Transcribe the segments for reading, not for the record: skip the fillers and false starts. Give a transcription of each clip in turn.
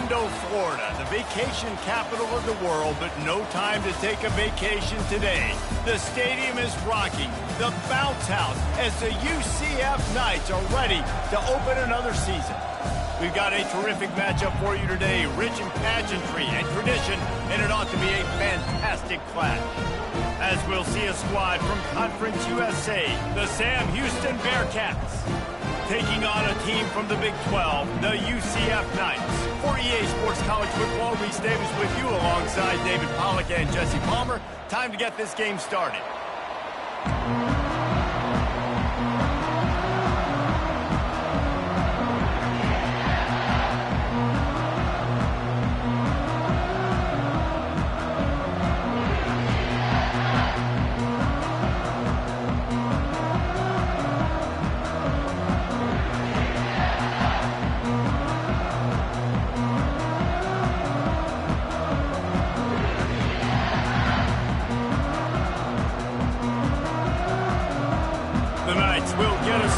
Orlando, Florida, the vacation capital of the world, but no time to take a vacation today. The stadium is rocking, the bounce house, as the UCF Knights are ready to open another season. We've got a terrific matchup for you today, rich in pageantry and tradition, and it ought to be a fantastic clash. As we'll see a squad from Conference USA, the Sam Houston Bearcats, taking on a team from the Big 12, the UCF Knights. For EA Sports College Football, Reese Davis with you alongside David Pollack and Jesse Palmer. Time to get this game started.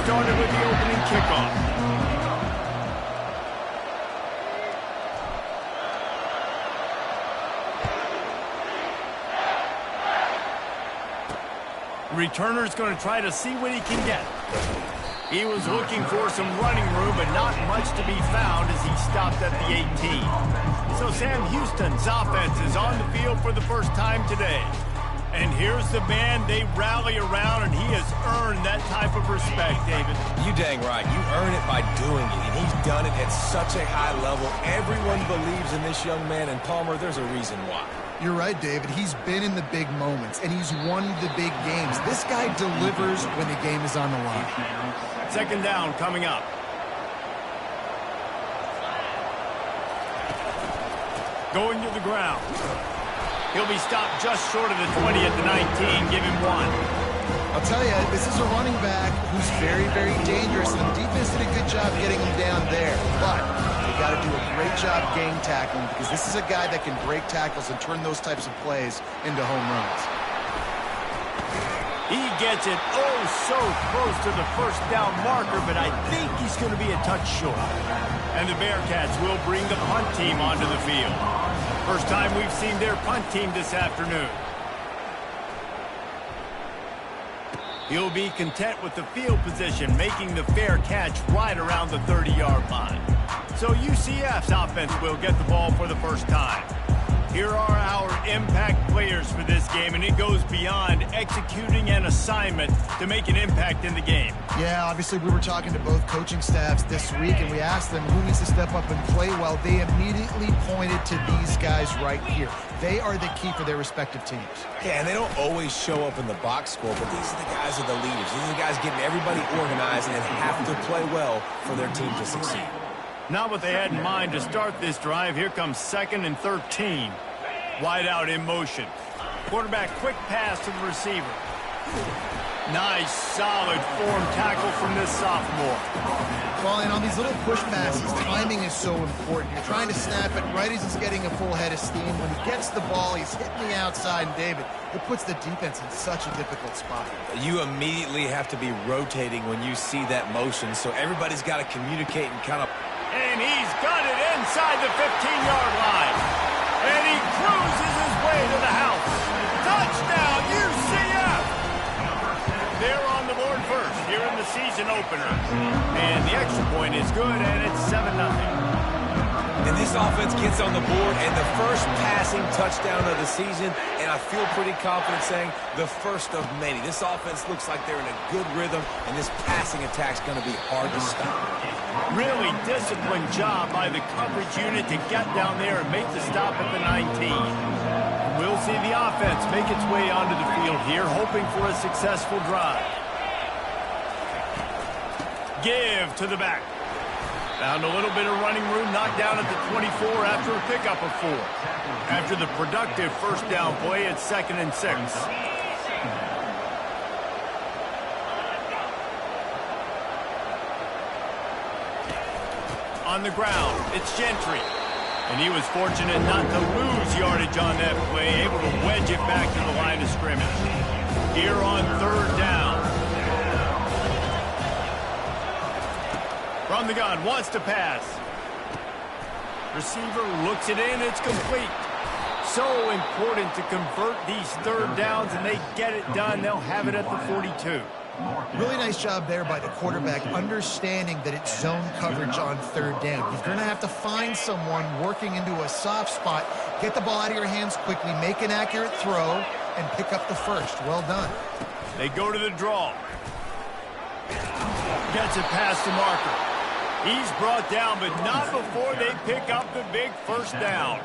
Started with the opening kickoff. Returner's going to try to see what he can get. He was looking for some running room, but not much to be found as he stopped at the 18. So Sam Houston's offense is on the field for the first time today. And here's the man they rally around, and he has earned that type of respect, David. You dang right. You earn it by doing it, and he's done it at such a high level. Everyone believes in this young man, and Palmer, there's a reason why. You're right, David. He's been in the big moments, and he's won the big games. This guy delivers when the game is on the line. Second down coming up. Going to the ground. He'll be stopped just short of the 20 at the 19. Give him one. I'll tell you, this is a running back who's very, very dangerous, and the defense did a good job getting him down there. But they got to do a great job gang tackling, because this is a guy that can break tackles and turn those types of plays into home runs. He gets it oh so close to the first down marker, but I think he's going to be a touch short. And the Bearcats will bring the punt team onto the field. First time we've seen their punt team this afternoon. He'll be content with the field position, making the fair catch right around the 30-yard line. So UCF's offense will get the ball for the first time. Here are our impact players for this game, and it goes beyond executing an assignment to make an impact in the game. Yeah, obviously we were talking to both coaching staffs this week, and we asked them who needs to step up and play well. They immediately pointed to these guys right here. They are the key for their respective teams. Yeah, and they don't always show up in the box score, but these are the guys that are the leaders. These are the guys getting everybody organized and have to play well for their team to succeed. Not what they had in mind to start this drive. Here comes 2nd and 13. Wide out in motion. Quarterback quick pass to the receiver. Nice, solid form tackle from this sophomore. Well, and on these little push passes, timing is so important. You're trying to snap it right as he's getting a full head of steam. When he gets the ball, he's hitting the outside, and David, it puts the defense in such a difficult spot. You immediately have to be rotating when you see that motion, so everybody's got to communicate and kind of... And he's got it inside the 15-yard line. And he cruises his way to the house. Touchdown, UCF! They're on the board first here in the season opener. And the extra point is good, and it's 7-0. And this offense gets on the board, and the first passing touchdown of the season, and I feel pretty confident saying the first of many. This offense looks like they're in a good rhythm, and this passing attack's going to be hard to stop. Really disciplined job by the coverage unit to get down there and make the stop at the 19. We'll see the offense make its way onto the field here, hoping for a successful drive. Give to the back. Found a little bit of running room, knocked down at the 24 after a pickup of 4. After the productive first down play, it's 2nd and 6. On the ground, it's Gentry. And he was fortunate not to lose yardage on that play, able to wedge it back to the line of scrimmage. Here on 3rd down. From the gun, wants to pass. Receiver looks it in. It's complete. So important to convert these third downs, and they get it done. They'll have it at the 42. Really nice job there by the quarterback, understanding that it's zone coverage on third down. You're going to have to find someone working into a soft spot, get the ball out of your hands quickly, make an accurate throw, and pick up the first. Well done. They go to the draw. Gets it past the marker. He's brought down, but not before they pick up the big first down.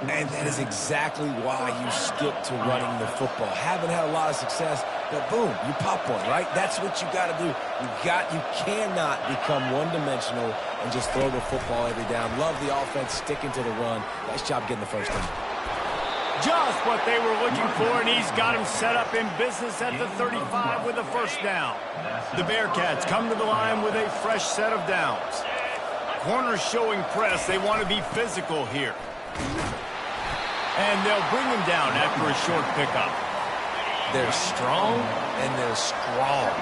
And that is exactly why you stick to running the football. Haven't had a lot of success, but boom, you pop one, right? That's what you got to do. You cannot become one-dimensional and just throw the football every down. Love the offense sticking to the run. Nice job getting the first down. Just what they were looking for, and he's got him set up in business at the 35 with a first down. The Bearcats come to the line with a fresh set of downs. Corners showing press. They want to be physical here. And they'll bring him down after a short pickup. They're strong, and they're strong.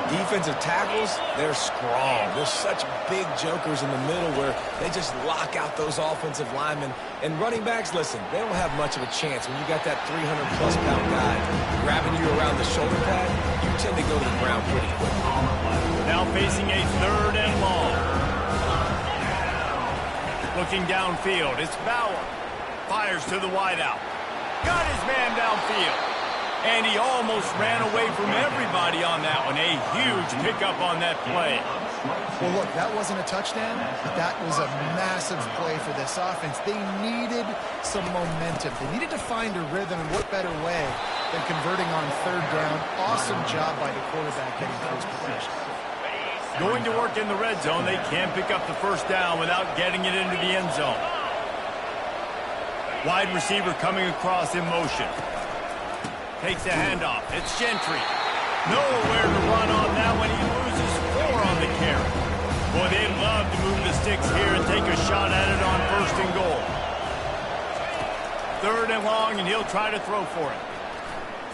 Defensive tackles, they're strong. They're such big jokers in the middle where they just lock out those offensive linemen. And running backs, listen, they don't have much of a chance. When you got that 300-plus pound guy grabbing you around the shoulder pad, you tend to go to the ground pretty quick. Now facing a third and long. Looking downfield, it's Bauer. Fires to the wideout. Got his man downfield. And he almost ran away from everybody on that one. A huge pickup on that play. Well, look, that wasn't a touchdown, but that was a massive play for this offense. They needed some momentum. They needed to find a rhythm, and what better way than converting on third down. Awesome job by the quarterback getting those possessions. Going to work in the red zone. They can't pick up the first down without getting it into the end zone. Wide receiver coming across in motion. Takes a handoff. It's Gentry. Nowhere to run on that one. He loses 4 on the carry. Boy, they'd love to move the sticks here and take a shot at it on first and goal. Third and long, and he'll try to throw for it.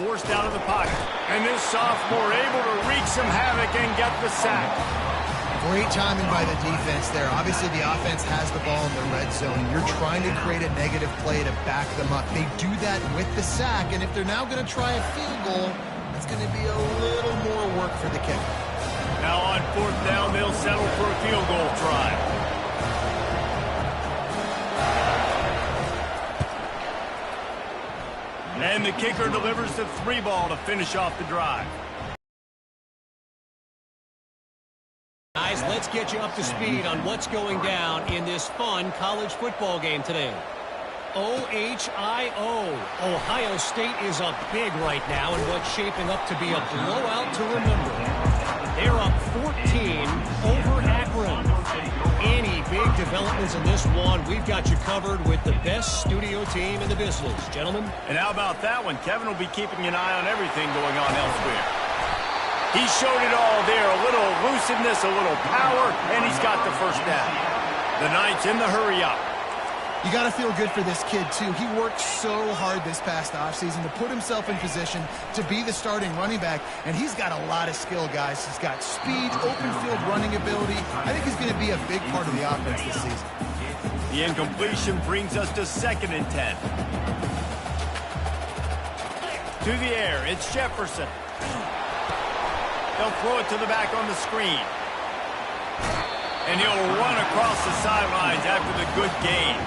Forced out of the pocket. And this sophomore able to wreak some havoc and get the sack. Great timing by the defense there. Obviously, the offense has the ball in the red zone, and you're trying to create a negative play to back them up. They do that with the sack, and if they're now going to try a field goal, it's going to be a little more work for the kicker. Now on fourth down, they'll settle for a field goal try. And the kicker delivers the 3 ball to finish off the drive. Guys, let's get you up to speed on what's going down in this fun college football game today. OHIO. Ohio State is up big right now in what's shaping up to be a blowout to remember. They're up 14 over Akron. Any big developments in this one, we've got you covered with the best studio team in the business. Gentlemen. And how about that one? Kevin will be keeping an eye on everything going on elsewhere. He showed it all there, a little elusiveness, a little power, and he's got the first down. The Knights in the hurry-up. You got to feel good for this kid, too. He worked so hard this past offseason to put himself in position to be the starting running back, and he's got a lot of skill, guys. He's got speed, open field running ability. I think he's going to be a big part of the offense this season. The incompletion brings us to 2nd and 10. To the air, it's Jefferson. They'll throw it to the back on the screen. And he'll run across the sidelines after the good gain.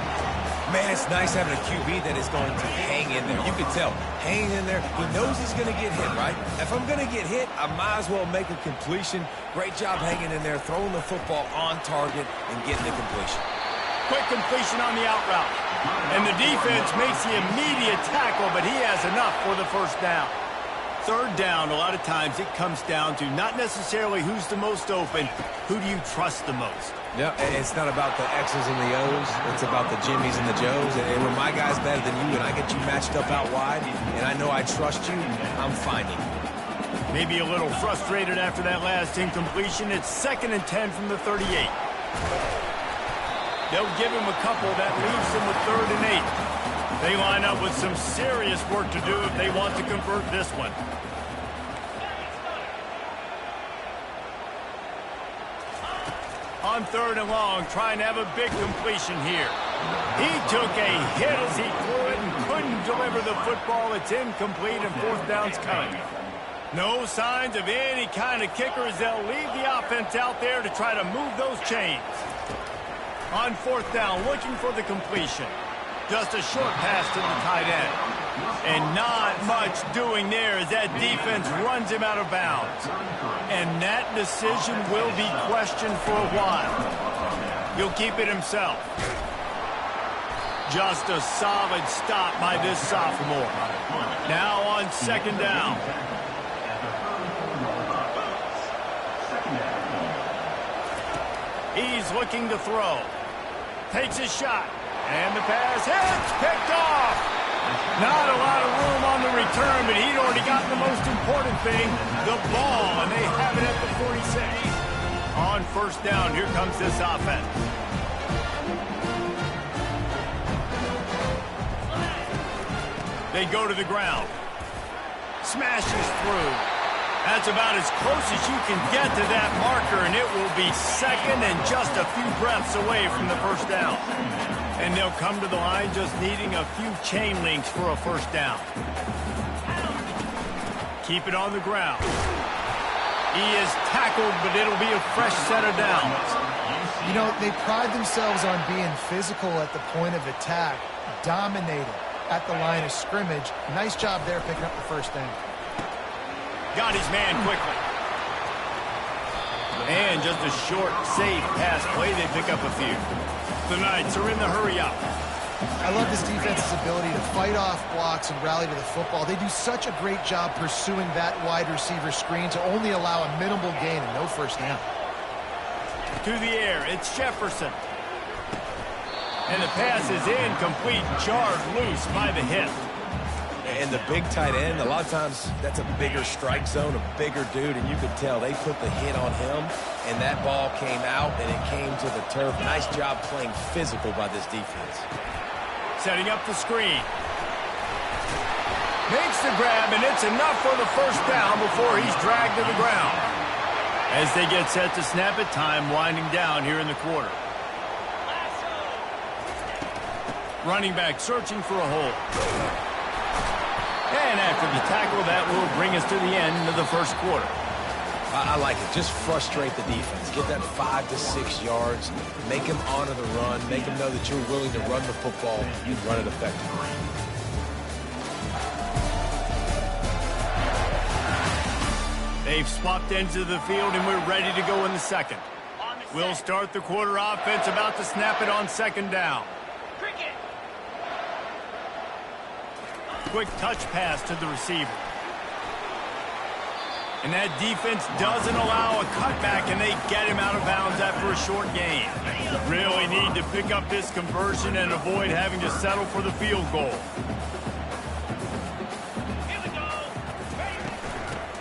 Man, it's nice having a QB that is going to hang in there. You can tell, hanging in there. He knows he's going to get hit, right? If I'm going to get hit, I might as well make a completion. Great job hanging in there, throwing the football on target and getting the completion. Quick completion on the out route. And the defense makes the immediate tackle, but he has enough for the first down. Third down, a lot of times it comes down to not necessarily who's the most open, who do you trust the most? Yeah, it's not about the X's and the O's. It's about the Jimmies and the Joes. And when my guy's better than you and I get you matched up out wide and I know I trust you, I'm finding. Maybe a little frustrated after that last incompletion. It's 2nd and 10 from the 38. They'll give him a couple. That leaves him with 3rd and 8. They line up with some serious work to do if they want to convert this one. On 3rd and long, trying to have a big completion here. He took a hit as he threw it and couldn't deliver the football. It's incomplete and 4th down's coming. No signs of any kind of kickers. They'll leave the offense out there to try to move those chains. On 4th down, looking for the completion. Just a short pass to the tight end. And not much doing there as that defense runs him out of bounds. And that decision will be questioned for a while. He'll keep it himself. Just a solid stop by this sophomore. Now on 2nd down. He's looking to throw. Takes a shot. And the pass hits. Picked off. Not a lot of room on the return, but he'd already gotten the most important thing, the ball, and they have it at the 46. On 1st down, here comes this offense. They go to the ground. Smashes through. That's about as close as you can get to that marker, and it will be 2nd and just a few breaths away from the 1st down. And they'll come to the line just needing a few chain links for a 1st down. Keep it on the ground. He is tackled, but it'll be a fresh set of downs. You know, they pride themselves on being physical at the point of attack, dominating at the line of scrimmage. Nice job there picking up the 1st down. Got his man quickly. And just a short, safe pass play. They pick up a few. The Knights are in the hurry-up. I love this defense's ability to fight off blocks and rally to the football. They do such a great job pursuing that wide receiver screen to only allow a minimal gain and no 1st down. To the air, it's Jefferson. And the pass is incomplete, jarred loose by the hit. And the big tight end, a lot of times that's a bigger strike zone, a bigger dude, and you could tell they put the hit on him, and that ball came out, and it came to the turf. Nice job playing physical by this defense. Setting up the screen. Makes the grab, and it's enough for the 1st down before he's dragged to the ground. As they get set to snap it, time winding down here in the quarter. Running back searching for a hole. And after the tackle, that will bring us to the end of the 1st quarter. I like it. Just frustrate the defense. Get that 5 to 6 yards. Make them honor the run. Make them know that you're willing to run the football. You run it effectively. They've swapped ends of the field, and we're ready to go in the 2nd. We'll start the quarter. Offense about to snap it on 2nd down. Quick touch pass to the receiver. And that defense doesn't allow a cutback, and they get him out of bounds after a short gain. Really need to pick up this conversion and avoid having to settle for the field goal.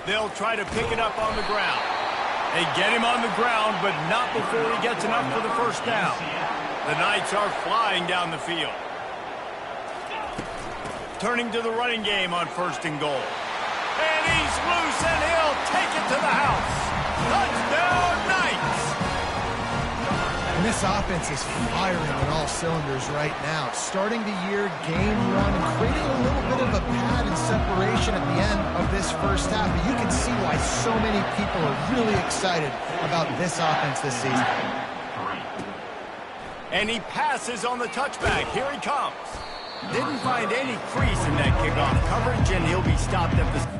They'll try to pick it up on the ground. They get him on the ground, but not before he gets enough for the 1st down. The Knights are flying down the field. Turning to the running game on 1st and goal. And he's loose, and he'll take it to the house. Touchdown, Knights! And this offense is firing on all cylinders right now. Starting the year, game 1, and creating a little bit of a pad and separation at the end of this 1st half. But you can see why so many people are really excited about this offense this season. And he passes on the touchback. Here he comes. Didn't find any crease in that kickoff coverage, and he'll be stopped at the...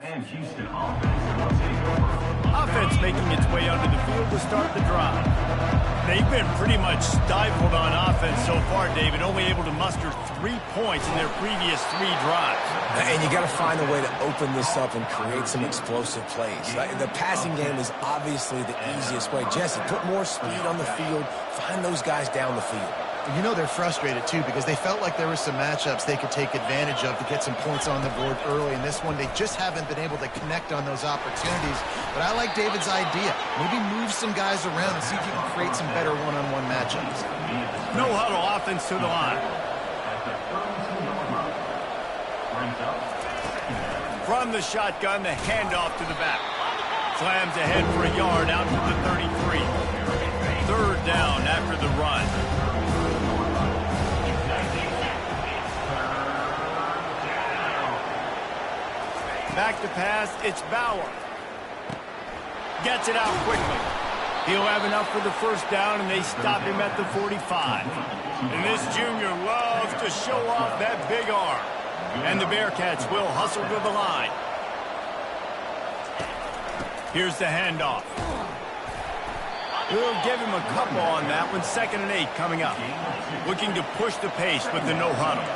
And Houston offense making its way onto the field to start the drive. They've been pretty much stifled on offense so far, David, only able to muster 3 points in their previous 3 drives. And you got to find a way to open this up and create some explosive plays. The passing game is obviously the easiest way. Jesse, put more speed on the field, find those guys down the field. You know they're frustrated, too, because they felt like there were some matchups they could take advantage of to get some points on the board early. In this one, they just haven't been able to connect on those opportunities. But I like David's idea. Maybe move some guys around and see if you can create some better one-on-one matchups. No huddle offense to the line. From the shotgun, the handoff to the back. Slams ahead for a yard out to the 33. 3rd down after the run. Back to pass, it's Bauer. Gets it out quickly. He'll have enough for the 1st down, and they stop him at the 45. And this junior loves to show off that big arm. And the Bearcats will hustle to the line. Here's the handoff. We'll give him a couple on that one. 2nd and 8 coming up. Looking to push the pace with the no huddle.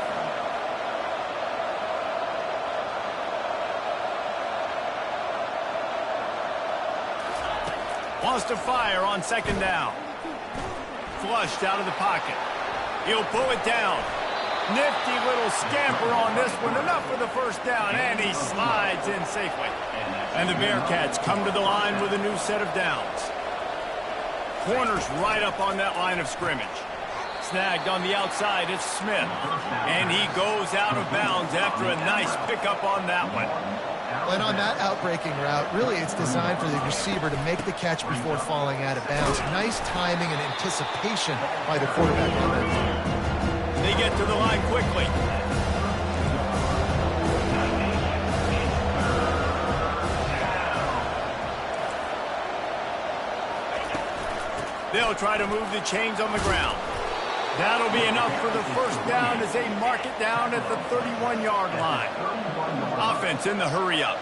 Wants to fire on 2nd down. Flushed out of the pocket. He'll pull it down. Nifty little scamper on this one. Enough for the 1st down, and he slides in safely. And the Bearcats come to the line with a new set of downs. Corners right up on that line of scrimmage. Snagged on the outside, it's Smith. And he goes out of bounds after a nice pickup on that one. And on that outbreaking route, really it's designed for the receiver to make the catch before falling out of bounds. Nice timing and anticipation by the quarterback on that. They get to the line quickly. They'll try to move the chains on the ground. That'll be enough for the 1st down as they mark it down at the 31-yard line. Offense in the hurry up.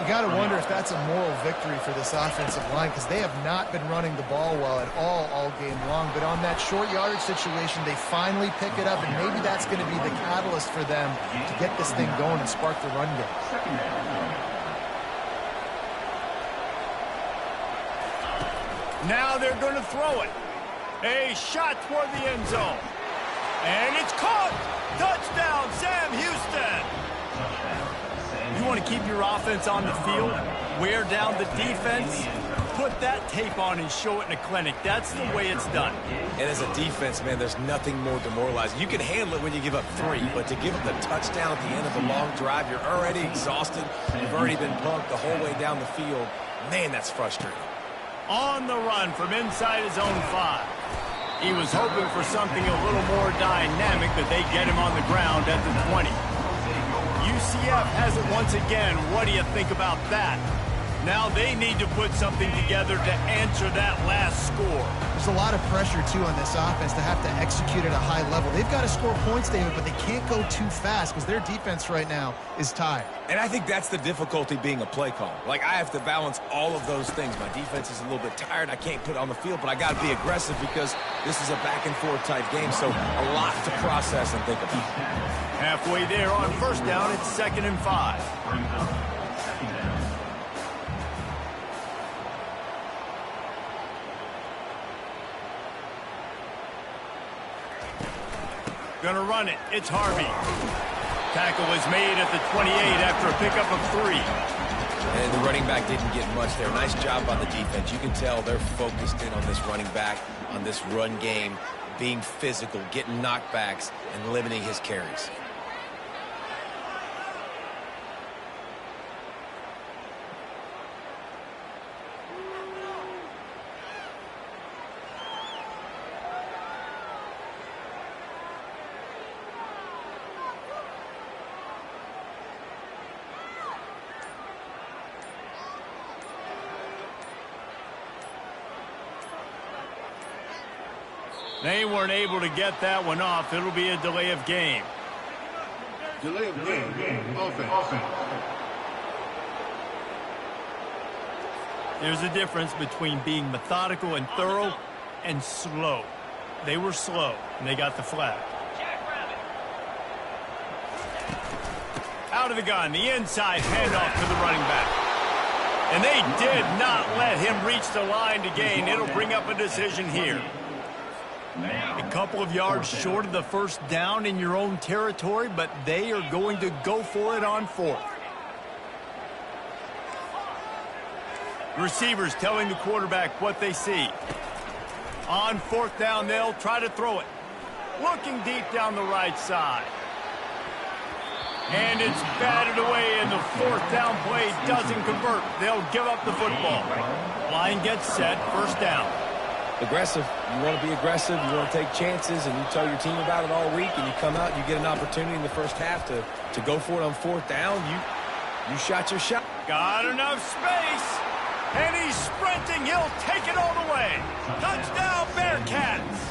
You got to wonder if that's a moral victory for this offensive line, because they have not been running the ball well at all game long. But on that short yardage situation, they finally pick it up, and maybe that's going to be the catalyst for them to get this thing going and spark the run game. Now they're going to throw it. A shot toward the end zone. And it's caught. Touchdown, Sam Houston. You want to keep your offense on the field, wear down the defense, put that tape on and show it in a clinic. That's the way it's done. And as a defense, man, there's nothing more demoralizing. You can handle it when you give up 3, but to give up the touchdown at the end of a long drive, you're already exhausted. You've already been punked the whole way down the field. Man, that's frustrating. On the run from inside his own 5. He was hoping for something a little more dynamic, but they get him on the ground at the 20. UCF has it once again. What do you think about that? Now they need to put something together to answer that last score. There's a lot of pressure, too, on this offense to have to execute at a high level. They've got to score points, David, but they can't go too fast because their defense right now is tired. And I think that's the difficulty being a play caller. Like, I have to balance all of those things. My defense is a little bit tired. I can't put it on the field, but I got to be aggressive because this is a back-and-forth type game, so a lot to process and think about. Halfway there on 1st down, it's 2nd and 5. Gonna run it. It's Harvey. Tackle is made at the 28 after a pickup of 3. And the running back didn't get much there. Nice job on the defense. You can tell they're focused in on this running back, on this run game, being physical, getting knockbacks, and limiting his carries. They weren't able to get that one off. It'll be a delay of game. Delay of game. Offense. There's a difference between being methodical and thorough and slow. They were slow, and they got the flag. Out of the gun, the inside handoff to the running back. And they did not let him reach the line to gain. It'll bring up a decision here. A couple of yards short of the first down in your own territory, but they are going to go for it on fourth. Receivers telling the quarterback what they see. On fourth down, they'll try to throw it. Looking deep down the right side. And it's batted away, and the fourth down play doesn't convert. They'll give up the football. Line gets set, first down. Aggressive. You want to be aggressive. You want to take chances, and you tell your team about it all week, and you come out and you get an opportunity in the first half to go for it on fourth down. You shot your shot. Got enough space, and he's sprinting. He'll take it all the way. Touchdown, Bearcats.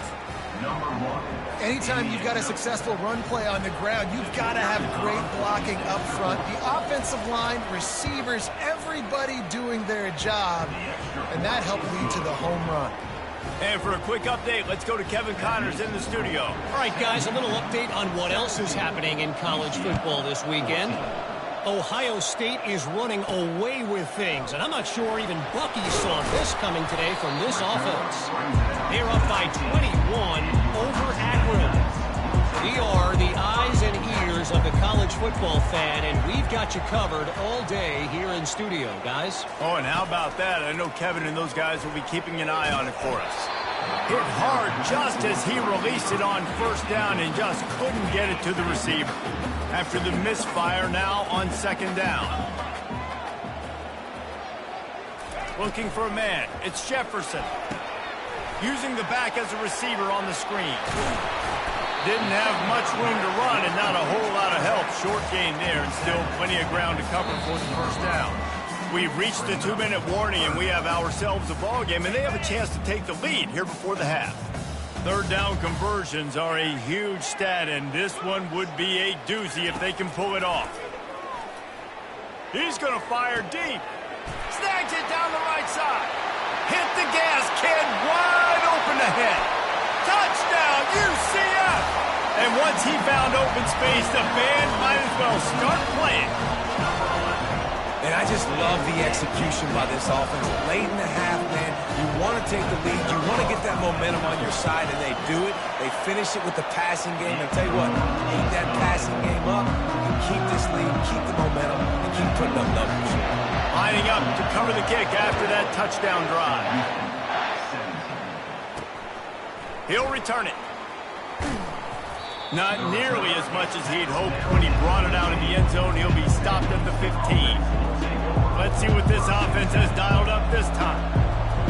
Anytime you've got a successful run play on the ground, you've got to have great blocking up front. The offensive line, receivers, everybody doing their job, and that helped lead to the home run. And for a quick update, let's go to Kevin Connors in the studio. All right, guys, a little update on what else is happening in college football this weekend. Ohio State is running away with things, and I'm not sure even Bucky saw this coming today from this offense. They're up by 21 over Akron. We are the eyes and ears of the college football fan, and we've got you covered all day here in studio, guys. Oh, and how about that? I know Kevin and those guys will be keeping an eye on it for us. Hit hard just as he released it on first down and just couldn't get it to the receiver. After the misfire, now on second down. Looking for a man. It's Jefferson. Using the back as a receiver on the screen. Didn't have much room to run and not a whole lot of help. Short gain there and still plenty of ground to cover for the first down. We've reached the 2-minute warning and we have ourselves a ball game, and they have a chance to take the lead here before the half. Third down conversions are a huge stat, and this one would be a doozy if they can pull it off. He's going to fire deep. Snags it down the right side. Hit the gas, kid, wide open ahead. Touchdown, UCF! And once he found open space, the band might as well start playing. And I just love the execution by this offense. Late in the half, man, you want to take the lead. You want to get that momentum on your side, and they do it. They finish it with the passing game. And tell you what, keep that passing game up, and keep this lead, keep the momentum, and keep putting up numbers. Lining up to cover the kick after that touchdown drive. He'll return it. Not nearly as much as he'd hoped when he brought it out in the end zone. He'll be stopped at the 15. Let's see what this offense has dialed up this time.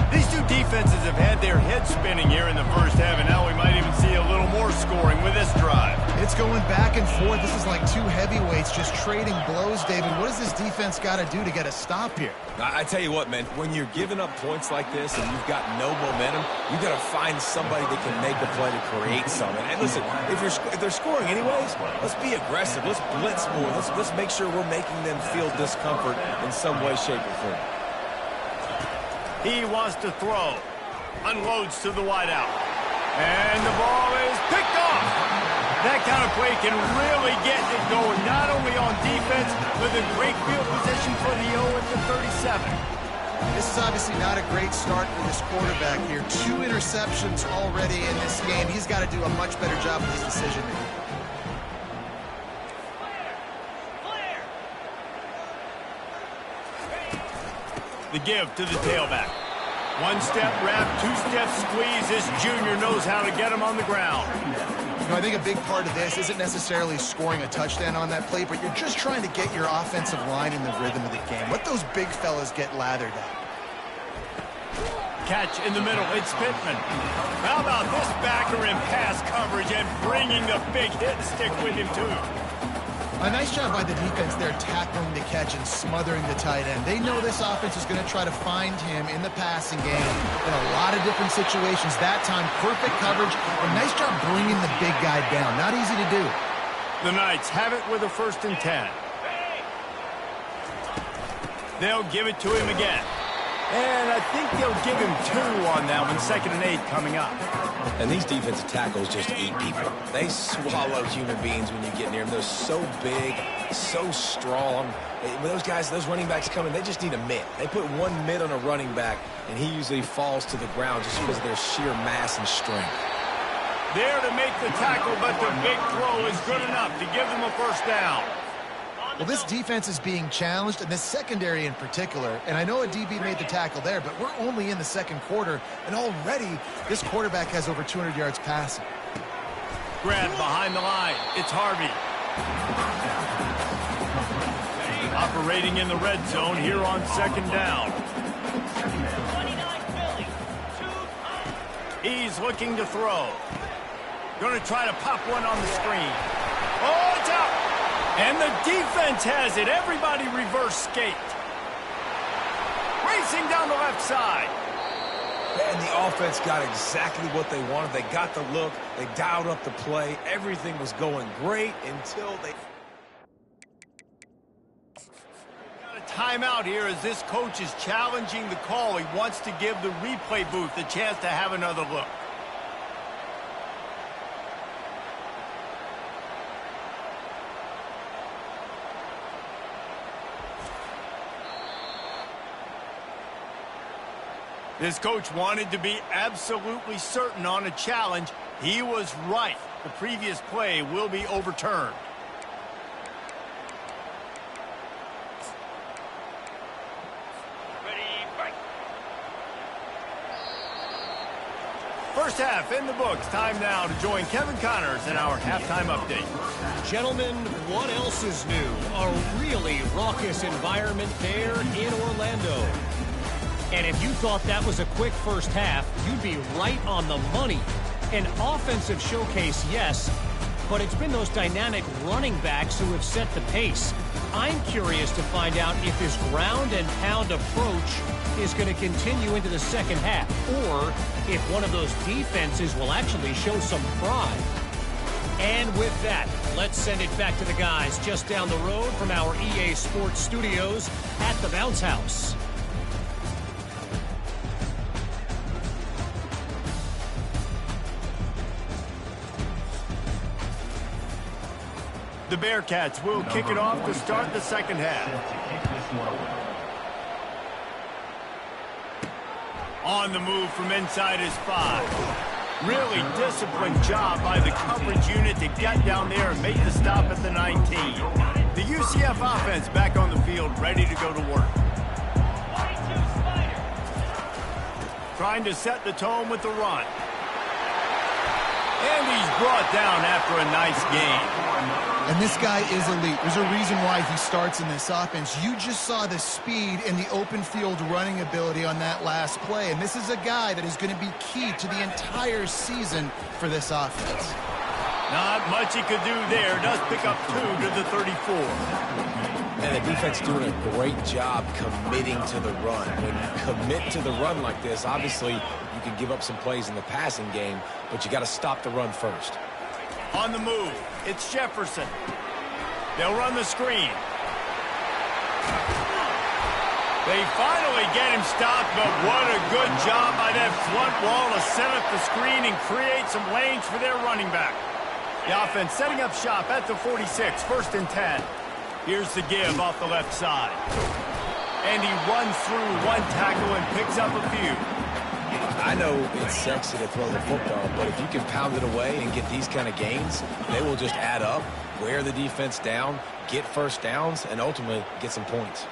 These two defenses have had their heads spinning here in the first half, and now we might even see a little more scoring with this drive. It's going back and forth. This is like two heavyweights just trading blows, David. What does this defense got to do to get a stop here? I tell you what, man, when you're giving up points like this and you've got no momentum, you got to find somebody that can make a play to create something. And listen, if they're scoring anyways, let's be aggressive. Let's blitz more. Let's make sure we're making them feel discomfort in some way, shape, or form. He wants to throw. Unloads to the wideout. And the ball is picked off. That kind of play can really get it going, not only on defense, but a great field position for the O at the 37. This is obviously not a great start for this quarterback here. 2 interceptions already in this game. He's got to do a much better job with his decision making. The give to the tailback. 1-step wrap, 2-step squeeze. This junior knows how to get him on the ground. You know, I think a big part of this isn't necessarily scoring a touchdown on that play, but you're just trying to get your offensive line in the rhythm of the game. Let those big fellas get lathered up. Catch in the middle. It's Pittman. How about this backer in pass coverage and bringing the big hit stick with him, too. A nice job by the defense there tackling the catch and smothering the tight end. They know this offense is going to try to find him in the passing game in a lot of different situations. That time, perfect coverage. A nice job bringing the big guy down. Not easy to do. The Knights have it with a 1st and 10. They'll give it to him again. And I think they'll give him 2 on that one, 2nd and 8 coming up. And these defensive tackles just eat people. They swallow human beings when you get near them. They're so big, so strong. When those guys, those running backs come in, they just need a mitt. They put 1 mitt on a running back, and he usually falls to the ground just because of their sheer mass and strength. There to make the tackle, but the big throw is good enough to give them a first down. Well, this defense is being challenged, and this secondary in particular. And I know a DB made the tackle there, but we're only in the 2nd quarter, and already this quarterback has over 200 yards passing. Grab behind the line. It's Harvey. Operating in the red zone here on 2nd down. He's looking to throw. Going to try to pop one on the screen. Oh, it's out. And the defense has it. Everybody reverse skate. Racing down the left side. And the offense got exactly what they wanted. They got the look. They dialed up the play. Everything was going great until they... Got a timeout here as this coach is challenging the call. He wants to give the replay booth a chance to have another look. This coach wanted to be absolutely certain on a challenge. He was right. The previous play will be overturned. First half in the books. Time now to join Kevin Connors in our halftime update. Gentlemen, what else is new? A really raucous environment there in Orlando. And if you thought that was a quick first half, you'd be right on the money. An offensive showcase, yes, but it's been those dynamic running backs who have set the pace. I'm curious to find out if this ground and pound approach is going to continue into the 2nd half, or if one of those defenses will actually show some pride. And with that, let's send it back to the guys just down the road from our EA Sports Studios at the Bounce House. The Bearcats will kick it off to start the 2nd half. On the move from inside his 5. Really disciplined job by the coverage unit to get down there and make the stop at the 19. The UCF offense back on the field, ready to go to work. Trying to set the tone with the run. And he's brought down after a nice game. And this guy is elite. There's a reason why he starts in this offense. You just saw the speed and the open field running ability on that last play. And this is a guy that is going to be key to the entire season for this offense. Not much he could do there. Does pick up 2 to the 34. And the defense doing a great job committing to the run. When you commit to the run like this, obviously you can give up some plays in the passing game, but you got to stop the run first. On the move, it's Jefferson. They'll run the screen. They finally get him stopped, but what a good job by that front wall to set up the screen and create some lanes for their running back. The offense setting up shop at the 46, 1st and 10. Here's the give off the left side. And he runs through 1 tackle and picks up a few. I know it's sexy to throw the football, but if you can pound it away and get these kind of gains, they will just add up, wear the defense down, get first downs, and ultimately get some points.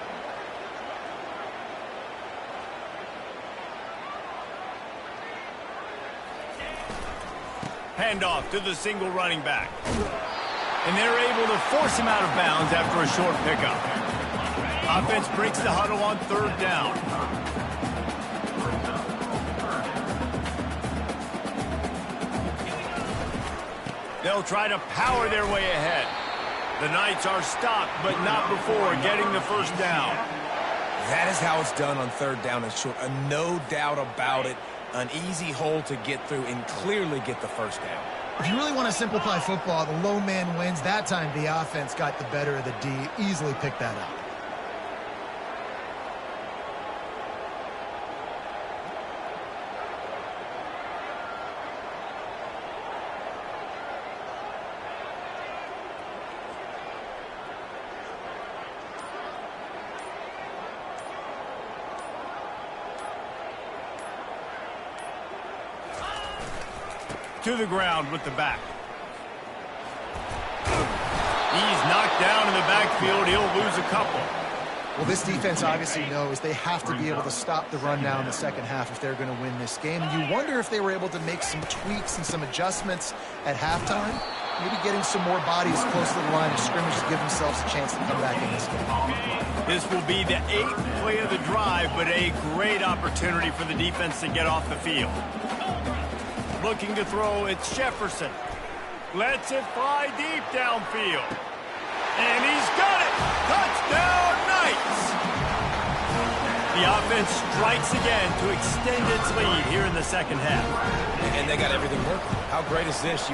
Handoff to the single running back. And they're able to force him out of bounds after a short pickup. Offense breaks the huddle on 3rd down. They'll try to power their way ahead. The Knights are stopped, but not before getting the first down. That is how it's done on 3rd down and short. No doubt about it. An easy hole to get through and clearly get the first down. If you really want to simplify football, the low man wins. That time the offense got the better of the D. Easily picked that up. to the ground with the back. He's knocked down in the backfield. He'll lose a couple. Well, this defense obviously knows they have to be able to stop the run now in the second half if they're going to win this game. And you wonder if they were able to make some tweaks and some adjustments at halftime. Maybe getting some more bodies close to the line of scrimmage to give themselves a chance to come back in this game. This will be the 8th play of the drive, but a great opportunity for the defense to get off the field. Looking to throw, it's Jefferson. Lets it fly deep downfield. And he's got it! Touchdown, Knights! The offense strikes again to extend its lead here in the second half. And they got everything working. How great is this?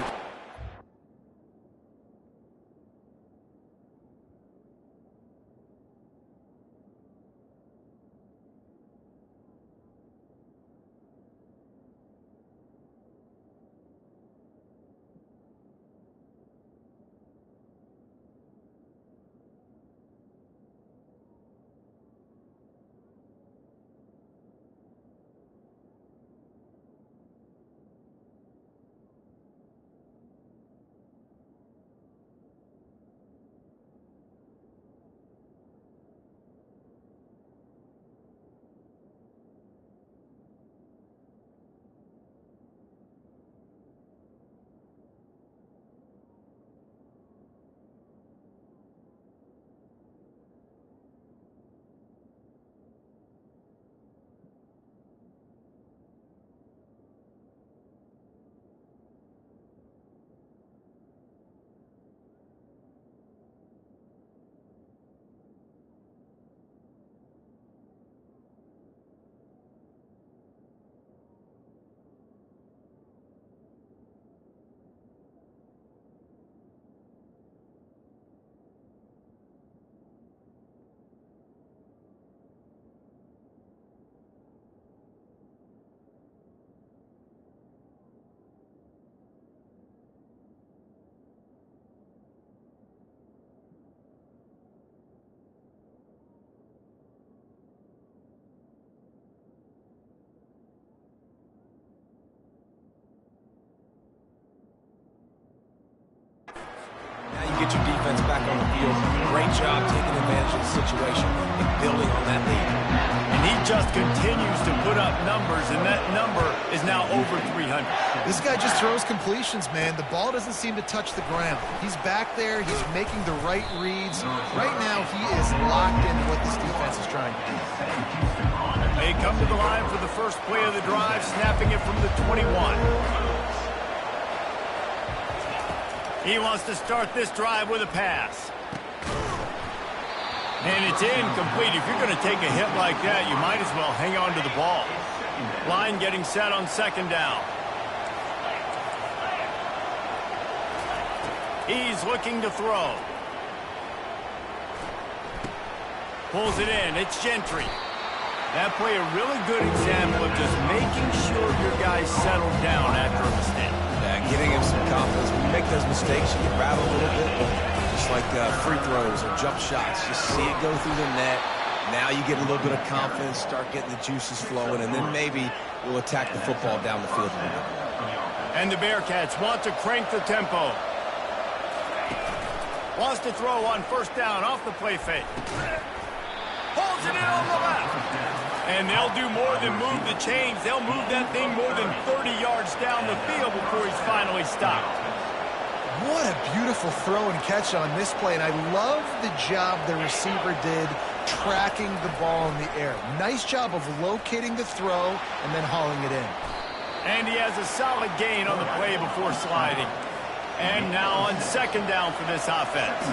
Get your defense back on the field. Great job taking advantage of the situation and building on that lead. And he just continues to put up numbers, and that number is now over 300. This guy just throws completions, man. The ball doesn't seem to touch the ground. He's back there. He's making the right reads. Right now, he is locked into what this defense is trying to do. They come to the line for the first play of the drive, snapping it from the 21. He wants to start this drive with a pass. And it's incomplete. If you're going to take a hit like that, you might as well hang on to the ball. Line getting set on second down. He's looking to throw. Pulls it in. It's Gentry. That play a really good example of just making sure your guys settle down after a mistake. Giving him some confidence. When you make those mistakes, you can rattle a little bit, just like free throws or jump shots. Just see it go through the net. Now you get a little bit of confidence, start getting the juices flowing, and then maybe we'll attack the football down the field a little bit. And the Bearcats want to crank the tempo. Wants to throw on first down off the play fake. Holds it in on the left. And they'll do more than move the chains. They'll move that thing more than 30 yards down the field before he's finally stopped. What a beautiful throw and catch on this play. And I love the job the receiver did tracking the ball in the air. Nice job of locating the throw and then hauling it in. And he has a solid gain on the play before sliding. And now on second down for this offense.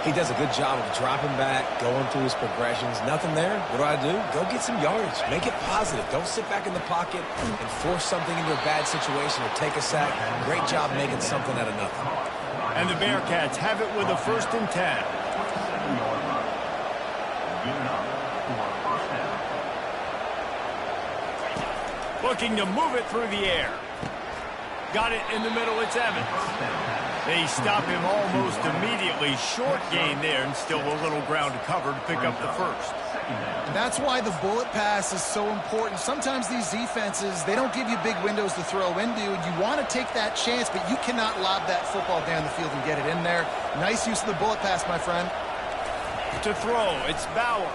He does a good job of dropping back, going through his progressions. Nothing there. What do? Go get some yardage. Make it positive. Don't sit back in the pocket and force something into a bad situation or take a sack. Great job making something out of nothing. And the Bearcats have it with a 1st and 10. Looking to move it through the air. Got it in the middle. It's Evans. They stop him almost immediately. Short gain there, and still a little ground to cover to pick up the first. That's why the bullet pass is so important. Sometimes these defenses, they don't give you big windows to throw into, and you want to take that chance, but you cannot lob that football down the field and get it in there. Nice use of the bullet pass, my friend. To throw, it's Bauer.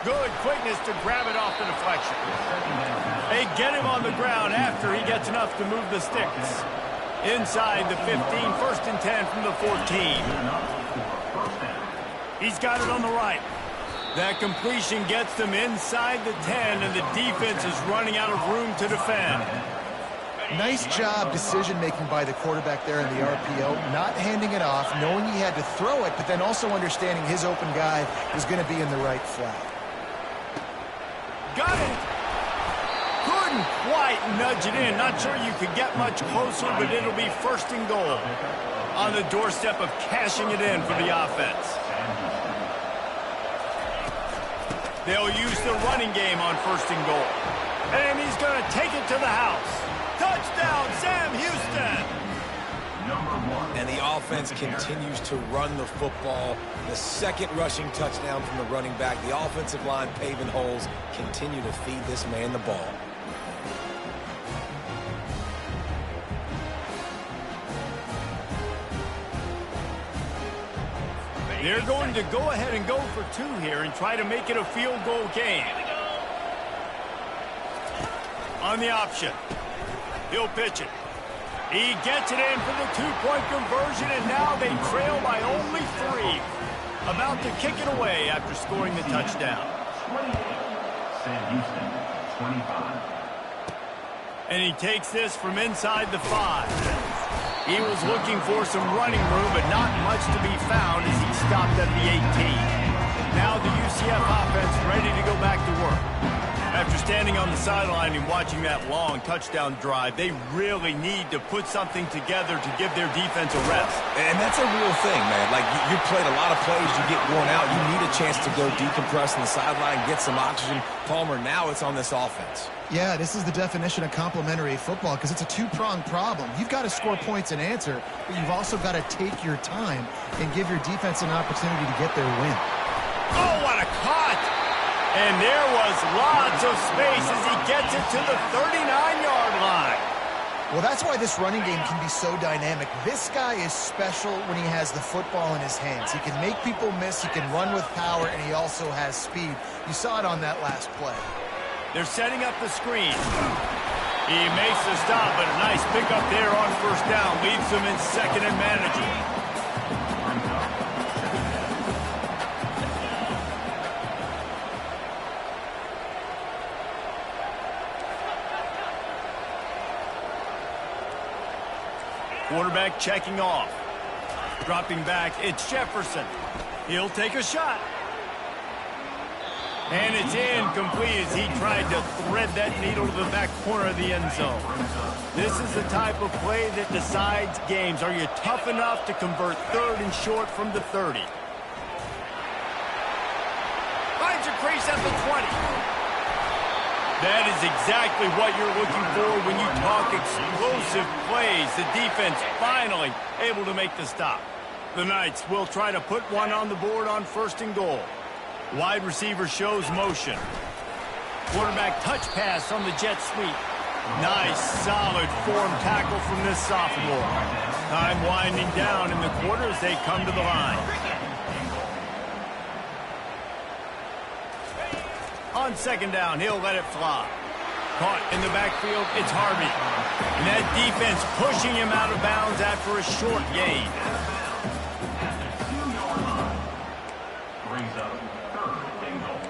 Good quickness to grab it off the deflection. They get him on the ground after he gets enough to move the sticks. Inside the 15, 1st and 10 from the 14. He's got it on the right. That completion gets them inside the 10, and the defense is running out of room to defend. Nice job decision-making by the quarterback there in the RPO, not handing it off, knowing he had to throw it, but then also understanding his open guy was going to be in the right flat. Got it! Couldn't quite nudge it in. Not sure you could get much closer, but it'll be 1st and goal. On the doorstep of cashing it in for the offense. They'll use the running game on 1st and goal. And he's going to take it to the house. Touchdown, Sam Houston! And the offense continues to run the football. The 2nd rushing touchdown from the running back. The offensive line paving holes. Continue to feed this man the ball. They're going to go ahead and go for 2 here and try to make it a field goal game. On the option. He'll pitch it. He gets it in for the 2-point conversion, and now they trail by only 3. About to kick it away after scoring the touchdown. Sam Houston, 25. And he takes this from inside the 5. He was looking for some running room, but not much to be found as he stopped at the 18. Now the UCF offense ready to go back to work. After standing on the sideline and watching that long touchdown drive, they really need to put something together to give their defense a rest. And that's a real thing, man. Like, you played a lot of plays, you get worn out. You need a chance to go decompress on the sideline, get some oxygen. Palmer, now it's on this offense. Yeah, this is the definition of complementary football because it's a 2-pronged problem. You've got to score points and answer, but you've also got to take your time and give your defense an opportunity to get their win. Oh, what a cut! And there was lots of space as he gets it to the 39-yard line. Well, that's why this running game can be so dynamic. This guy is special when he has the football in his hands. He can make people miss, he can run with power, and he also has speed. You saw it on that last play. They're setting up the screen. He makes the stop, but a nice pickup there on 1st down. Leaves him in 2nd and manageable. Quarterback checking off. Dropping back, it's Jefferson. He'll take a shot. And it's incomplete as he tried to thread that needle to the back corner of the end zone. This is the type of play that decides games. Are you tough enough to convert 3rd and short from the 30? Finds a crease at the 20. That is exactly what you're looking for when you talk explosive plays. The defense finally able to make the stop. The Knights will try to put one on the board on 1st and goal. Wide receiver shows motion. Quarterback touch pass on the jet sweep. Nice, solid form tackle from this sophomore. Time winding down in the quarter as they come to the line. On 2nd down, he'll let it fly. Caught in the backfield, it's Harvey. And that defense pushing him out of bounds after a short gain. Brings up 3rd and goal.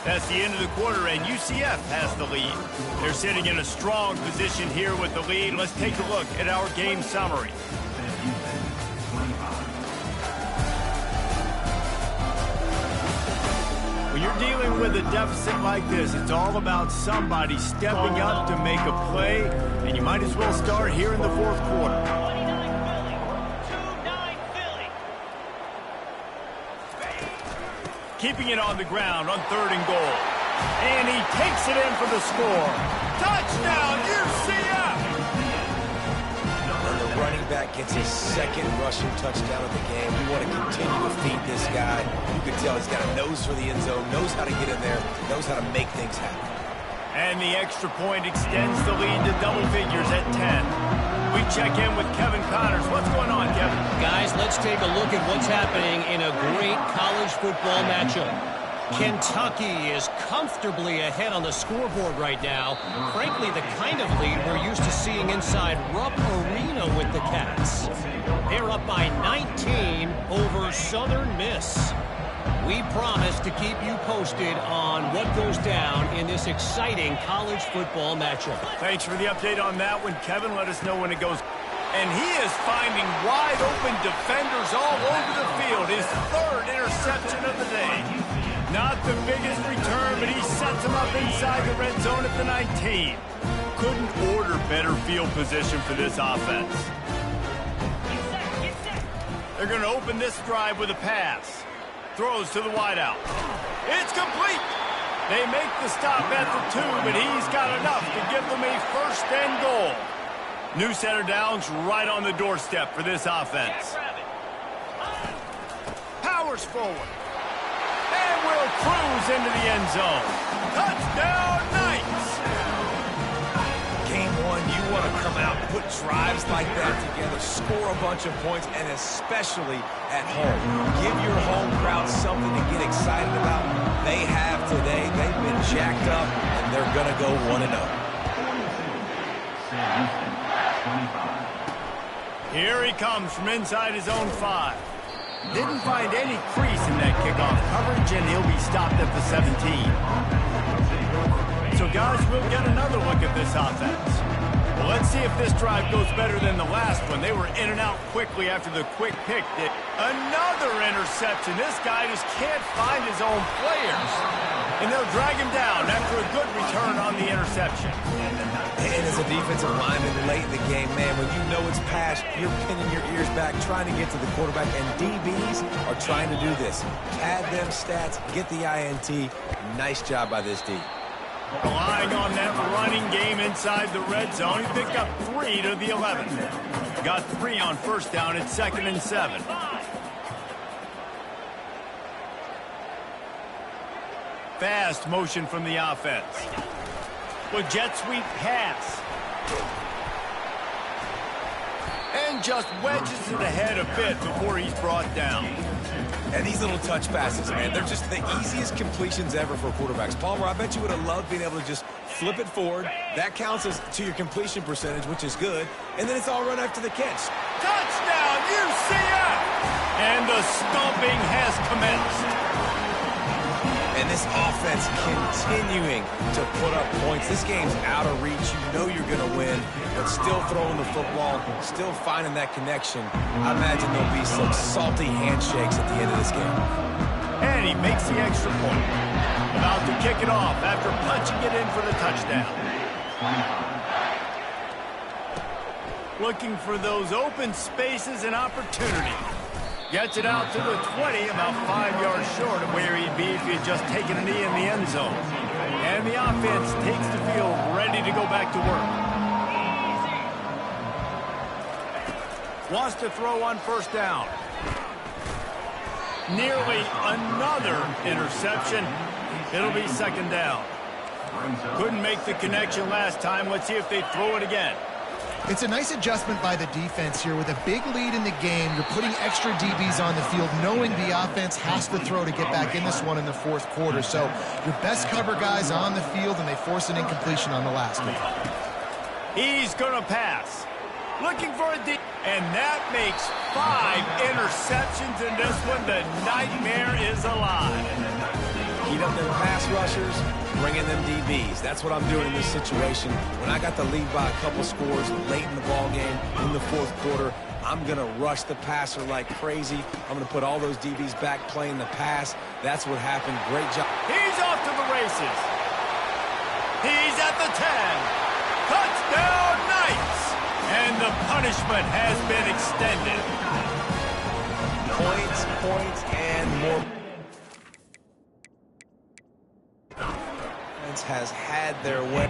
That's the end of the quarter, and UCF has the lead. They're sitting in a strong position here with the lead. Let's take a look at our game summary. When you're dealing with a deficit like this, it's all about somebody stepping up to make a play, and you might as well start here in the 4th quarter. 29 Philly. Keeping it on the ground on 3rd and goal. And he takes it in for the score. Touchdown, UCF! And the running back gets his second rushing touchdown of the game. We want to continue to feed this guy. You can tell he's got a nose for the end zone, knows how to get in there, knows how to make things happen. And the extra point extends the lead to double figures at 10. We check in with Kevin Connors. What's going on, Kevin? Guys, let's take a look at what's happening in a great college football matchup. Kentucky is comfortably ahead on the scoreboard right now. Frankly, the kind of lead we're used to seeing inside Rupp Arena with the Cats. They're up by 19 over Southern Miss. We promise to keep you posted on what goes down in this exciting college football matchup. Thanks for the update on that one, Kevin. Let us know when it goes. And he is finding wide open defenders all over the field. His third interception of the day. Not the biggest return, but he sets him up inside the red zone at the 19. Couldn't order better field position for this offense. They're going to open this drive with a pass. Throws to the wideout. It's complete. They make the stop at the 2, but he's got enough to give them a first and goal. New center downs right on the doorstep for this offense. Powers forward. And will cruise into the end zone. Touchdown, Knights! Game one, you want to come out, put drives like that together, score a bunch of points, and especially at home. Give your home crowd something to get excited about. They have today. They've been jacked up, and they're going to go 1-0. Here he comes from inside his own 5. Didn't find any crease in that kickoff coverage, and he'll be stopped at the 17. So, guys, we'll get another look at this offense. Well, let's see if this drive goes better than the last one. They were in and out quickly after the quick pick. Another interception. This guy just can't find his own players. And they'll drag him down after a good return on the interception. And as a defensive lineman late in the game, man, when you know it's past, you're pinning your ears back, trying to get to the quarterback, and DBs are trying to do this. Pad them stats, get the INT. Nice job by this D. Relying on that running game inside the red zone. He picked up 3 to the 11. Got 3 on first down at 2nd and 7. Fast motion from the offense. With jet sweep pass. And just wedges it ahead a bit before he's brought down. And these little touch passes, man, they're just the easiest completions ever for quarterbacks. Palmer, I bet you would have loved being able to just flip it forward. That counts as to your completion percentage, which is good. And then it's all run after the catch. Touchdown, UCF! And the stomping has commenced. And this offense continuing to put up points. This game's out of reach. You know you're going to win, but still throwing the football, still finding that connection. I imagine there'll be some salty handshakes at the end of this game. And he makes the extra point. About to kick it off after punching it in for the touchdown. Looking for those open spaces and opportunity. Gets it out to the 20, about 5 yards short of where he'd be if he had just taken a knee in the end zone. And the offense takes the field ready to go back to work. Wants to throw on first down. Nearly another interception. It'll be 2nd down. Couldn't make the connection last time. Let's see if they throw it again. It's a nice adjustment by the defense here. With a big lead in the game, you're putting extra DBs on the field, knowing the offense has to throw to get back in this one in the 4th quarter. So your best cover guys on the field, and they force an incompletion on the last one. He's going to pass. Looking for a deep. And that makes 5 interceptions in this one. The nightmare is alive. Heat up them pass rushers, bring in them DBs. That's what I'm doing in this situation. When I got the lead by a couple scores late in the ball game, in the 4th quarter, I'm going to rush the passer like crazy. I'm going to put all those DBs back playing the pass. That's what happened. Great job. He's off to the races. He's at the 10. Touchdown, Knights! And the punishment has been extended. Points, and more. Has had their way.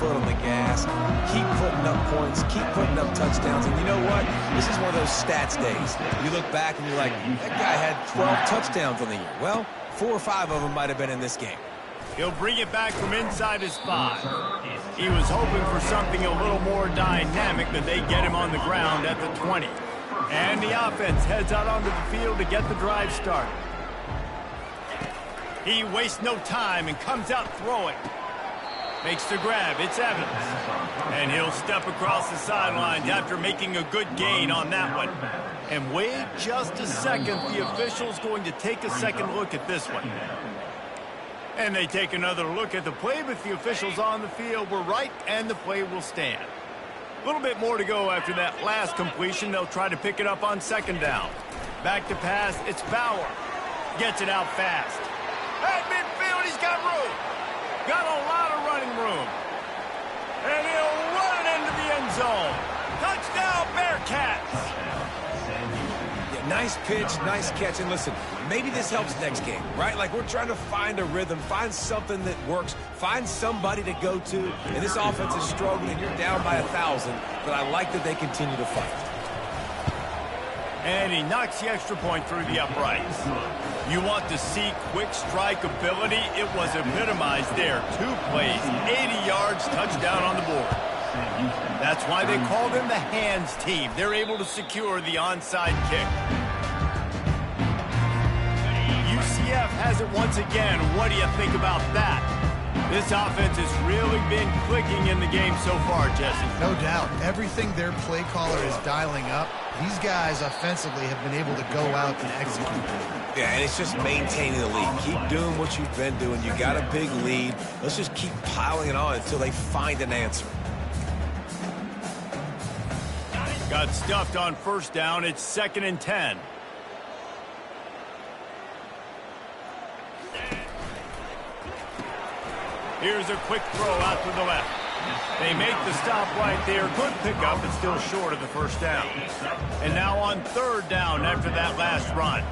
foot on the gas, keep putting up points, keep putting up touchdowns. And you know what? This is one of those stats days. You look back and you're like, that guy had 12 touchdowns on the year. Well, 4 or 5 of them might have been in this game. He'll bring it back from inside his 5. He was hoping for something a little more dynamic, but they get him on the ground at the 20. And the offense heads out onto the field to get the drive started. He wastes no time and comes out throwing. Makes the grab. It's Evans. And he'll step across the sidelines after making a good gain on that one. And wait just a second. The official's going to take a second look at this one. And they take another look at the play, but the officials on the field were right, and the play will stand. A little bit more to go after that last completion. They'll try to pick it up on second down. Back to pass. It's Bauer. Gets it out fast. At midfield, he's got room. Got a lot of running room. And he'll run it into the end zone. Touchdown, Bearcats. Yeah, nice pitch, nice catch. And listen, maybe this helps next game, right? Like we're trying to find a rhythm, find something that works, find somebody to go to. And this offense is struggling. You're down by 1,000, but I like that they continue to fight. And he knocks the extra point through the uprights. You want to see quick strike ability? It was epitomized there. 2 plays, 80 yards, touchdown on the board. That's why they call them the hands team. They're able to secure the onside kick. UCF has it once again. What do you think about that? This offense has really been clicking in the game so far, Jesse. No doubt. Everything their play caller is dialing up, these guys offensively have been able to go out and execute. Yeah, and it's just maintaining the lead. Keep doing what you've been doing. You got a big lead. Let's just keep piling it on until they find an answer. Got stuffed on first down. It's 2nd and 10. Here's a quick throw out to the left. They make the stop right there. Good pickup, but still short of the first down. And now on 3rd down after that last run.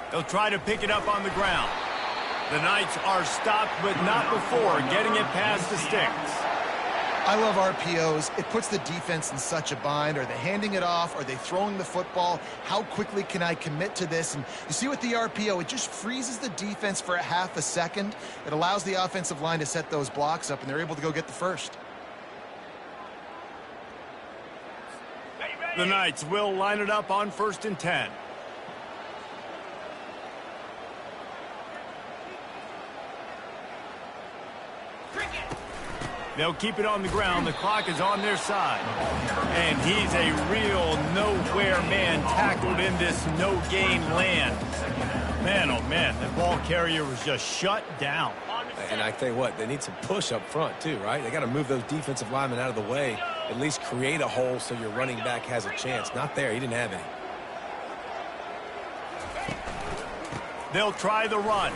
They'll try to pick it up on the ground. The Knights are stopped, but not before getting it past the sticks. I love RPOs. It puts the defense in such a bind. Are they handing it off? Are they throwing the football? How quickly can I commit to this? And you see with the RPO, it just freezes the defense for a half a second. It allows the offensive line to set those blocks up, and they're able to go get the first. The Knights will line it up on 1st and 10. They'll keep it on the ground. The clock is on their side. And he's a real nowhere man tackled in this no-gain land. Man, oh man, the ball carrier was just shut down. And I tell you what, they need some push up front too, right? They got to move those defensive linemen out of the way, at least create a hole so your running back has a chance. Not there, he didn't have any. They'll try the run.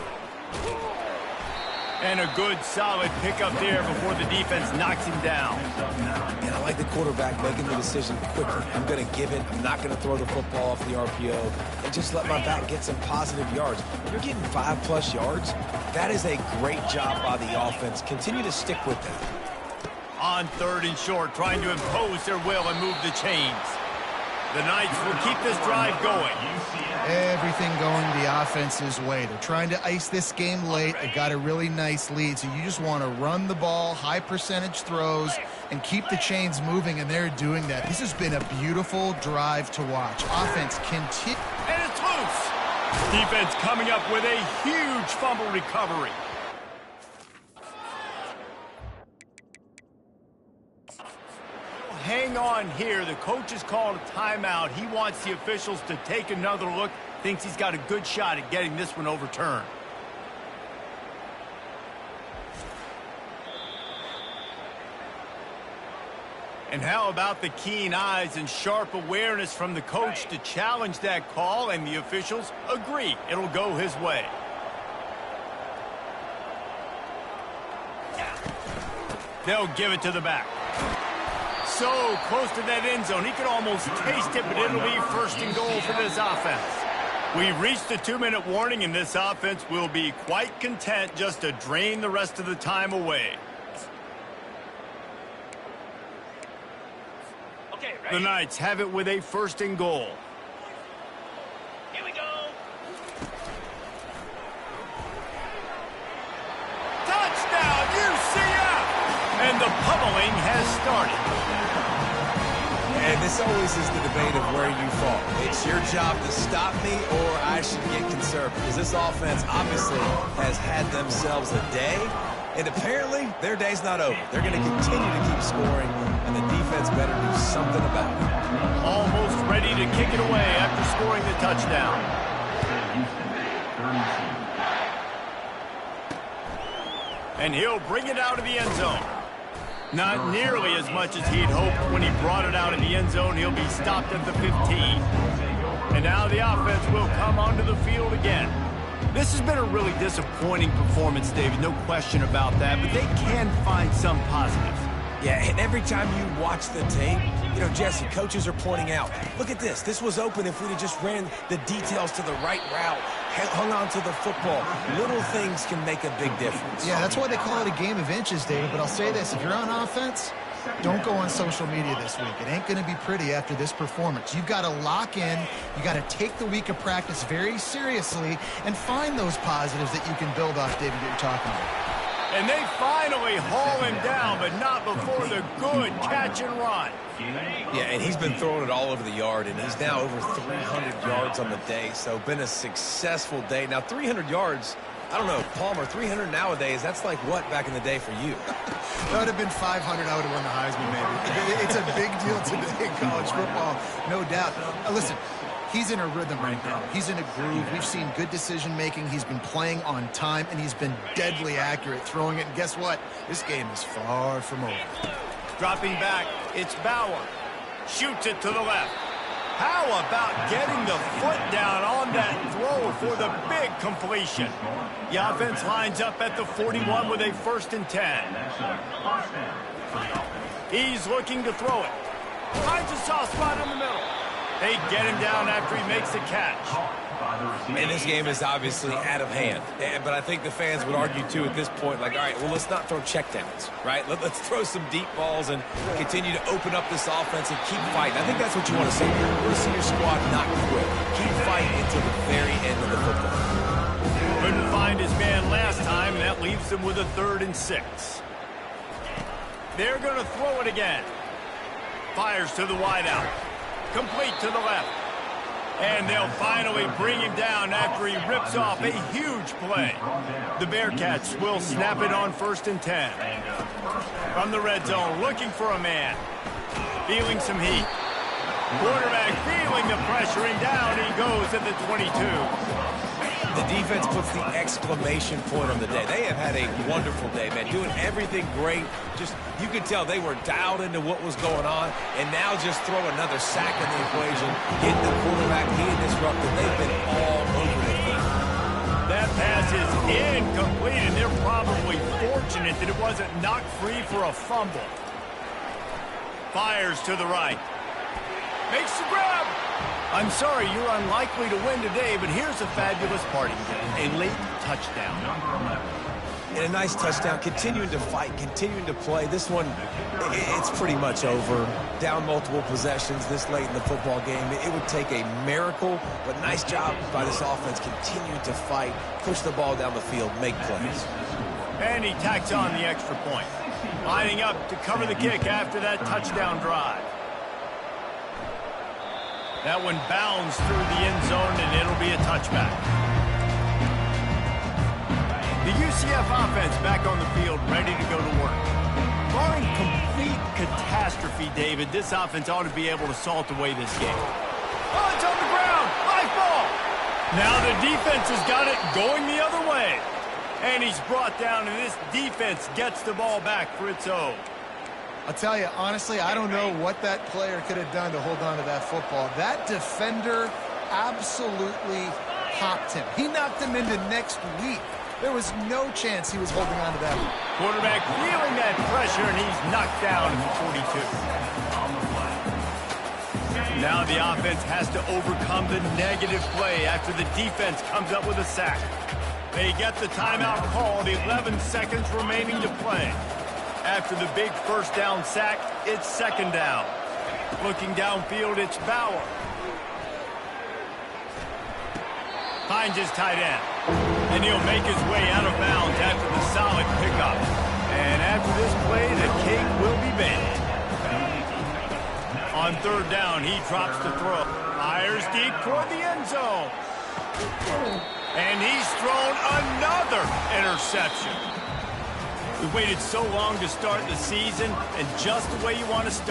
And a good, solid pickup there before the defense knocks him down. And I like the quarterback making the decision quickly. I'm going to give it. I'm not going to throw the football off the RPO and just let my back get some positive yards. You're getting 5+ yards. That is a great job by the offense. Continue to stick with that. On 3rd and short, trying to impose their will and move the chains. The Knights will keep this drive going. Everything going the offense's way. They're trying to ice this game late. They got a really nice lead, so you just want to run the ball, high percentage throws, and keep the chains moving, and they're doing that. This has been a beautiful drive to watch. Offense continue. And it's loose. Defense coming up with a huge fumble recovery. Hang on here. The coach has called a timeout. He wants the officials to take another look. Thinks he's got a good shot at getting this one overturned. And how about the keen eyes and sharp awareness from the coach to challenge that call, and the officials agree it'll go his way. They'll give it to the back. so close to that end zone. He could almost taste it, but it'll be first and goal for this offense. We've reached the 2-minute warning, and this offense will be quite content just to drain the rest of the time away. Okay, ready? The Knights have it with a first and goal. Here we go. Touchdown, UCF! And the pummeling has started. And this always is the debate of where you fall. It's your job to stop me, or I should get conservative. Because this offense obviously has had themselves a day, and apparently their day's not over. They're going to continue to keep scoring, and the defense better do something about it. Almost ready to kick it away after scoring the touchdown. And he'll bring it out of the end zone. Not nearly as much as he'd hoped when he brought it out of the end zone. He'll be stopped at the 15. And now the offense will come onto the field again. This has been a really disappointing performance, David, no question about that, but they can find some positives. Yeah, and every time you watch the tape, you know, Jesse, coaches are pointing out, look at this. This was open if we'd have just ran the details to the right route, hung on to the football. Little things can make a big difference. Yeah, that's why they call it a game of inches, David. But I'll say this, if you're on offense, don't go on social media this week. It ain't going to be pretty after this performance. You've got to lock in. You got to take the week of practice very seriously and find those positives that you can build off, David, that you're talking about. And they finally haul him down, but not before the good catch and run. Yeah, and he's been throwing it all over the yard, and he's now over 300 yards on the day, so been a successful day. Now, 300 yards, I don't know, Palmer, 300 nowadays, that's like what back in the day for you? That would have been 500. I would have won the Heisman, maybe. It's a big deal today in college football, no doubt. Listen, he's in a rhythm right now. He's in a groove. We've seen good decision-making. He's been playing on time, and he's been deadly accurate throwing it. And guess what? This game is far from over. Dropping back, it's Bauer. Shoots it to the left. How about getting the foot down on that throw for the big completion? The offense lines up at the 41 with a 1st and 10. He's looking to throw it. Finds a soft spot in the middle. They get him down after he makes the catch. And this game is obviously out of hand. But I think the fans would argue, too, at this point, like, all right, well, let's not throw checkdowns, right? Let's throw some deep balls and continue to open up this offense and keep fighting. I think that's what you want to see. You want to see your squad not quit. Keep fighting until the very end of the football. Couldn't find his man last time, and that leaves him with a 3rd and 6. They're going to throw it again. Fires to the wideout. Complete to the left. And they'll finally bring him down after he rips off a huge play. The Bearcats will snap it on 1st and 10. From the red zone, looking for a man. Feeling some heat. Quarterback feeling the pressure, and down he goes at the 22. The defense puts the exclamation point on the day. They have had a wonderful day, man. Doing everything great. Just, you could tell they were dialed into what was going on. And now just throw another sack in the equation. Get the quarterback being disrupted. They've been all over the field. That pass is incomplete, and they're probably fortunate that it wasn't knocked free for a fumble. Fires to the right. Makes the grab. I'm sorry, you're unlikely to win today, but here's a fabulous parting game. A late touchdown. And a nice touchdown, continuing to fight, continuing to play. This one, it's pretty much over. Down multiple possessions this late in the football game. It would take a miracle, but nice job by this offense continuing to fight, push the ball down the field, make plays. And he tacks on the extra point. Lining up to cover the kick after that touchdown drive. That one bounds through the end zone, and it'll be a touchback. The UCF offense back on the field, ready to go to work. Barring complete catastrophe, David, this offense ought to be able to salt away this game. Oh, it's on the ground. Live ball. Now the defense has got it going the other way. And he's brought down, and this defense gets the ball back for its own. I'll tell you, honestly, I don't know what that player could have done to hold on to that football. That defender absolutely popped him. He knocked him into next week. There was no chance he was holding on to that one. Quarterback feeling that pressure, and he's knocked down at the 42. Now the offense has to overcome the negative play after the defense comes up with a sack. They get the timeout called, 11 seconds remaining to play. After the big first down sack, it's second down. Looking downfield, it's Bauer. Finds his tight end. And he'll make his way out of bounds after the solid pickup. And after this play, the cake will be baked. On third down, he drops the throw. Fires deep toward the end zone. And he's thrown another interception. We waited so long to start the season, and just the way you want to start.